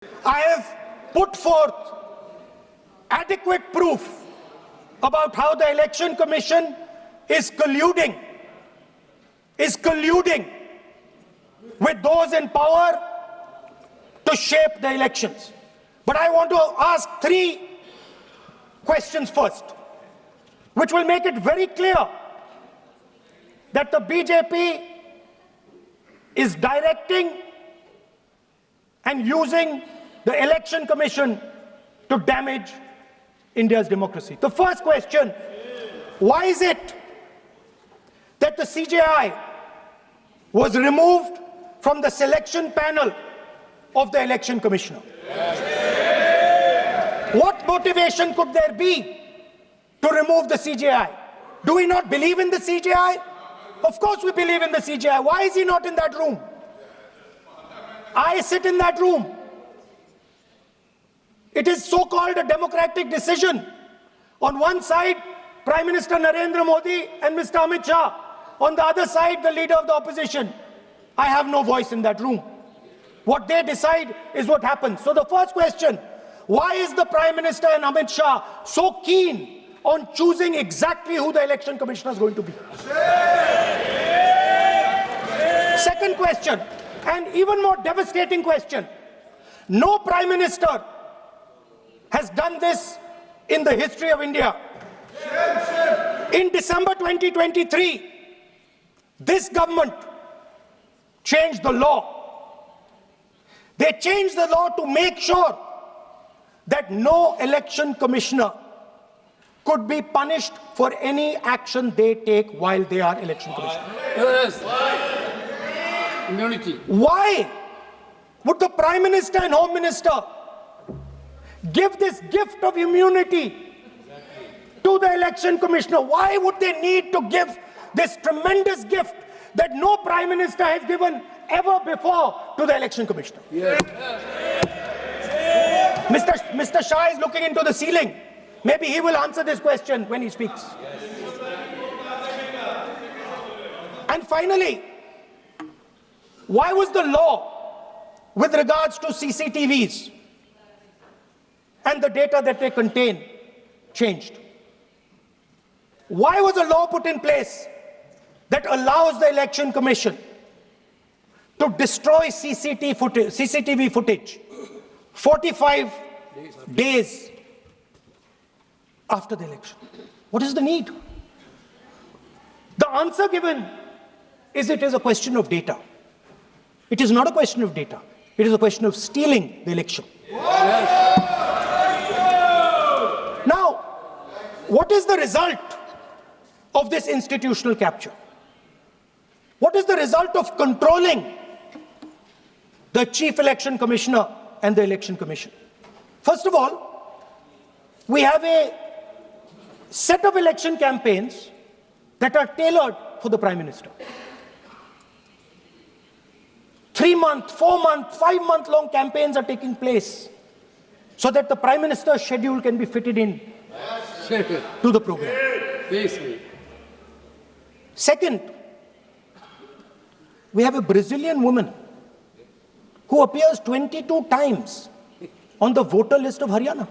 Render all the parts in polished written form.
I have put forth adequate proof about how the Election Commission is colluding with those in power to shape the elections. But I want to ask three questions first, which will make it very clear that the BJP is directing and using the Election Commission to damage India's democracy. The first question, why is it that the CJI was removed from the selection panel of the Election Commissioner? What motivation could there be to remove the CJI? Do we not believe in the CJI? Of course we believe in the CJI. Why is he not in that room? I sit in that room. It is so-called a democratic decision. On one side, Prime Minister Narendra Modi and Mr. Amit Shah. On the other side, the leader of the opposition. I have no voice in that room. What they decide is what happens. So the first question, why is the Prime Minister and Amit Shah so keen on choosing exactly who the Election Commissioner is going to be? Second question, and even more devastating question. No Prime Minister has done this in the history of India. In December 2023, this government changed the law. They changed the law to make sure that no election commissioner could be punished for any action they take while they are election commissioner. Yes. Immunity. Why would the Prime Minister and Home Minister give this gift of immunity to the election commissioner? Why would they need to give this tremendous gift that no Prime Minister has given ever before to the election commissioner? Yes. Mr. Shah is looking into the ceiling. Maybe he will answer this question when he speaks. And finally, why was the law with regards to CCTVs and the data that they contain changed? Why was a law put in place that allows the Election Commission to destroy CCTV footage 45 days after the election? What is the need? The answer given is it is a question of data. It is not a question of data. It is a question of stealing the election. Yes. Now, what is the result of this institutional capture? What is the result of controlling the Chief Election Commissioner and the Election Commission? First of all, we have a set of election campaigns that are tailored for the Prime Minister. 3-month, 4-month, 5-month long campaigns are taking place so that the Prime Minister's schedule can be fitted in to the program. Second, we have a Brazilian woman who appears 22 times on the voter list of Haryana.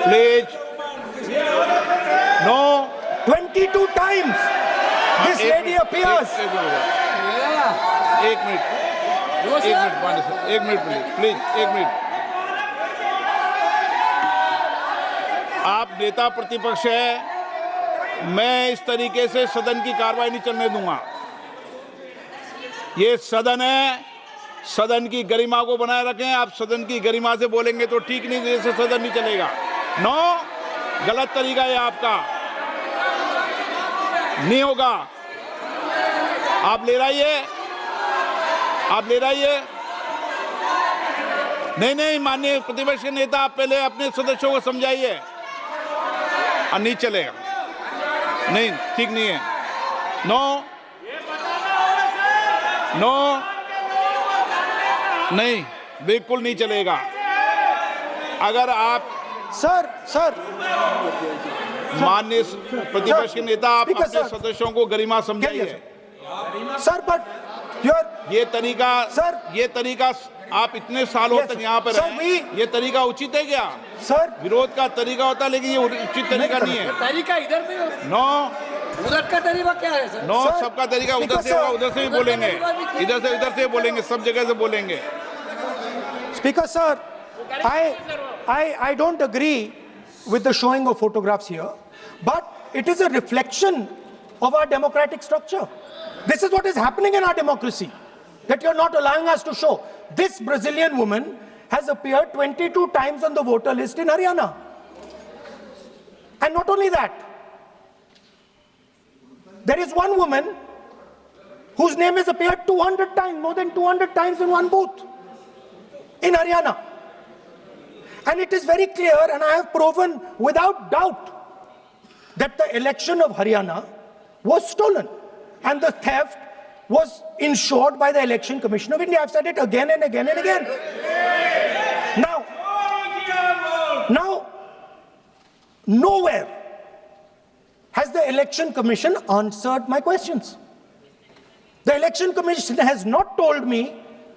Please. No. 22 times this lady appears. एक minute please एक minute. आप नेता प्रतिपक्ष है, मैं इस तरीके से सदन की कार्रवाई नहीं चलने दूंगा। ये सदन है, सदन की गरिमा को बनाए रखें। आप सदन की गरिमा से बोलेंगे तो ठीक नहीं, जैसे सदन नहीं चलेगा। नो, गलत तरीका है आपका, नहीं होगा। आप ले रहिए, आप ले रहिए। नहीं, माननीय प्रतिपक्ष के नेता, आप पहले अपने सदस्यों को समझाइए। नहीं चलेगा, नहीं, ठीक नहीं है। नो, नहीं, बिल्कुल नहीं चलेगा। अगर आप सर माननीय प्रतिपक्ष के नेता, आप अपने सदस्यों को गरिमा समझाइए। सर, but ये तरीका आप इतने सालों तक यहाँ पर हैं, ये तरीका उचित है क्या? सर, विरोध का तरीका होता है, लेकिन ये उचित तरीका नहीं है। तरीका इधर भी हो, नो, उधर का तरीका क्या है सर? नो, सबका तरीका उधर से होगा, उधर से भी बोलेंगे, इधर से बोलेंगे, सब जगह से बोलेंगे। Speaker sir, I don't agree with the showing of photographs here, but it is a reflection of our democratic structure. This is what is happening in our democracy, that you're not allowing us to show. This Brazilian woman has appeared 22 times on the voter list in Haryana. And not only that, there is one woman whose name has appeared 200 times, more than 200 times in one booth in Haryana. And it is very clear, and I have proven without doubt, that the election of Haryana was stolen and the theft was ensured by the Election Commission of India. I've said it again and again and again. Now, nowhere has the Election Commission answered my questions. The Election Commission has not told me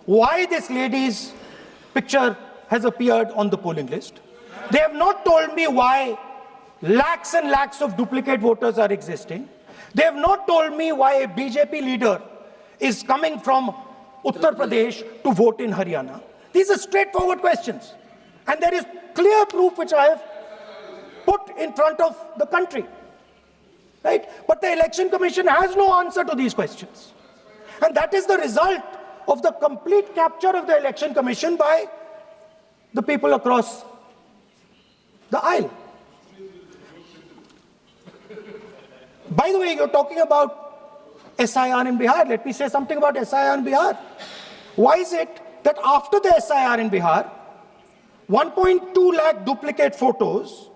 why this lady's picture has appeared on the polling list. They have not told me why lakhs and lakhs of duplicate voters are existing. They have not told me why a BJP leader is coming from Uttar Pradesh to vote in Haryana. These are straightforward questions. And there is clear proof which I have put in front of the country. Right? But the Election Commission has no answer to these questions. And that is the result of the complete capture of the Election Commission by the people across the aisle. By the way, you're talking about SIR in Bihar. Let me say something about SIR in Bihar. Why is it that after the SIR in Bihar, 1.2 lakh duplicate photos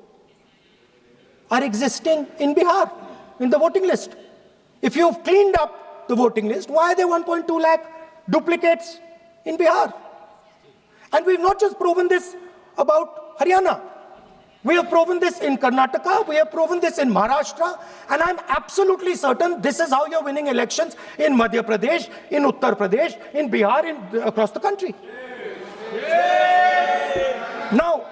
are existing in Bihar, in the voting list? If you've cleaned up the voting list, why are there 1.2 lakh duplicates in Bihar? And we've not just proven this about Haryana. We have proven this in Karnataka, we have proven this in Maharashtra, and I'm absolutely certain this is how you're winning elections in Madhya Pradesh, in Uttar Pradesh, in Bihar, across the country. Now,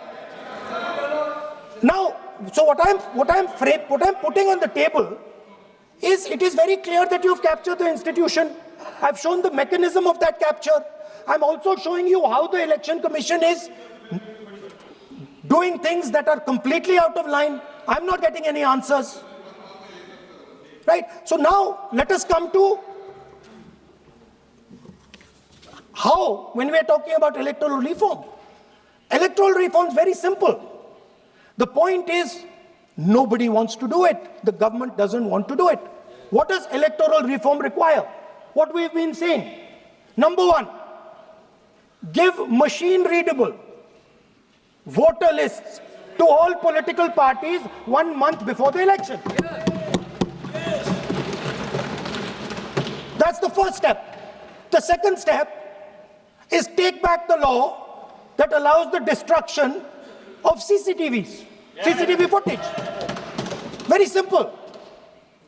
so what I'm putting on the table is, it is very clear that you've captured the institution. I've shown the mechanism of that capture. I'm also showing you how the Election Commission is doing things that are completely out of line. I'm not getting any answers. Right? So now let us come to how, when we are talking about electoral reform. Electoral reform is very simple. The point is, nobody wants to do it. The government doesn't want to do it. What does electoral reform require? What we've been saying. Number one, give machine-readable voter lists to all political parties 1 month before the election. That's the first step. The second step is take back the law that allows the destruction of CCTVs, CCTV footage. Very simple,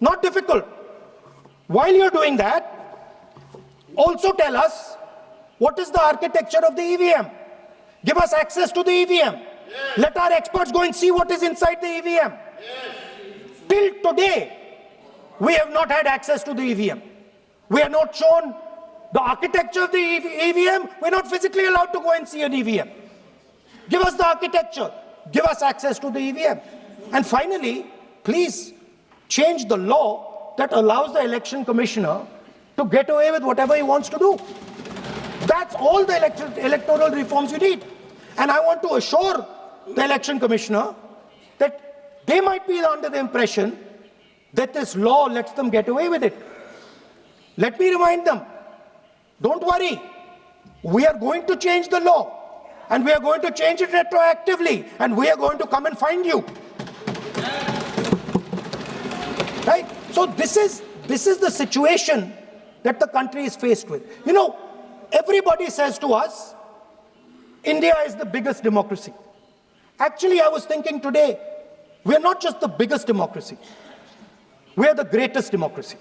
not difficult. While you're doing that, also tell us what is the architecture of the EVM. Give us access to the EVM. Yes. Let our experts go and see what is inside the EVM. Yes. Till today, we have not had access to the EVM. We are not shown the architecture of the EVM. We're not physically allowed to go and see an EVM. Give us the architecture. Give us access to the EVM. And finally, please change the law that allows the election commissioner to get away with whatever he wants to do. That's all the electoral reforms you need. And I want to assure the election commissioner that they might be under the impression that this law lets them get away with it. Let me remind them, don't worry, we are going to change the law, and we are going to change it retroactively, and we are going to come and find you. Right? So this is the situation that the country is faced with. You know, everybody says to us, India is the biggest democracy. Actually, I was thinking today, we are not just the biggest democracy, we are the greatest democracy.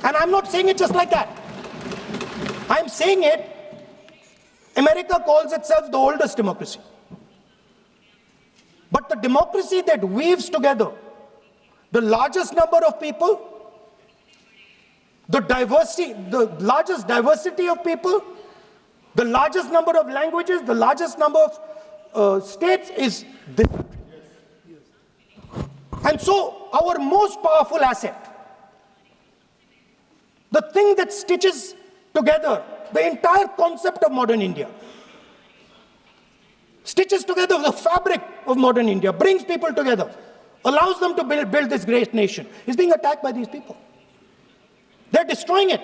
And I'm not saying it just like that. I'm saying it. America calls itself the oldest democracy. But the democracy that weaves together the largest number of people, the largest diversity of people, the largest number of languages, the largest number of states is this country. And so our most powerful asset, the thing that stitches together the entire concept of modern India, stitches together the fabric of modern India, brings people together, allows them to build this great nation, is being attacked by these people. They're destroying it.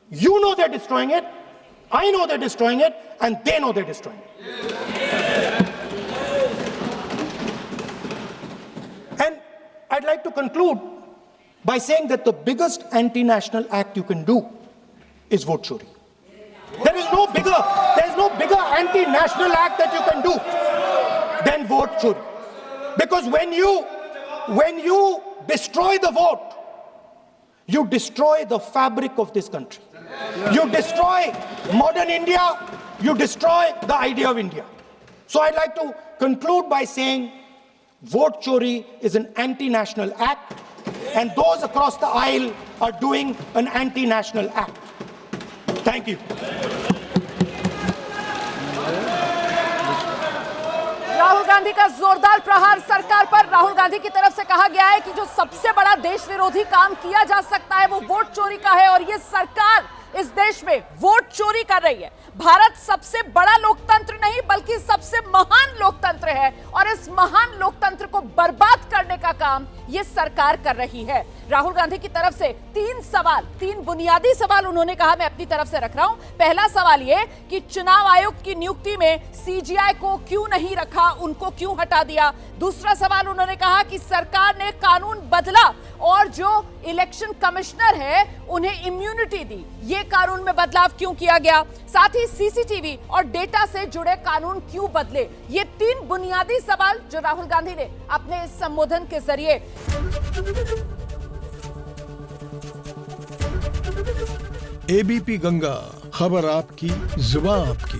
You know they're destroying it. I know they're destroying it, and they know they're destroying it. And I'd like to conclude by saying that the biggest anti-national act you can do is vote chori. There is no bigger anti-national act that you can do than vote chori. Because when you destroy the vote, you destroy the fabric of this country. You destroy modern India, you destroy the idea of India. So I'd like to conclude by saying vote chori is an anti-national act, and those across the aisle are doing an anti-national act. Thank you. Rahul Gandhi का जोरदार प्रहार सरकार पर। राहुल गांधी की तरफ से कहा गया है कि जो सबसे बड़ा देश विरोधी काम किया जा सकता है वो वोट चोरी का है, और ये सरकार इस देश में वोट चोरी कर रही है। भारत सबसे बड़ा लोकतंत्र नहीं बल्कि सबसे महान लोकतंत्र है, और इस महान लोकतंत्र को बर्बाद करने का काम ये सरकार कर रही है। राहुल गांधी की तरफ से तीन बुनियादी सवाल उन्होंने कहा, मैं अपनी तरफ से रख रहा हूं। पहला सवाल ये कि चुनाव आयोग की नियुक्ति में सीजीआई को क्यों नहीं रखा, उनको क्यों हटा दिया। दूसरा सवाल उन्होंने कहा कि सरकार ने कानून बदला और जो इलेक्शन कमिश्नर है उन्हें इम्यूनिटी दी, ये कानून में बदलाव क्यों किया गया। साथ ही सीसीटीवी और डेटा से जुड़े कानून क्यों बदले। ये तीन बुनियादी सवाल जो राहुल गांधी ने अपने इस संबोधन के जरिए एबीपी गंगा, खबर आपकी, जुबान आपकी।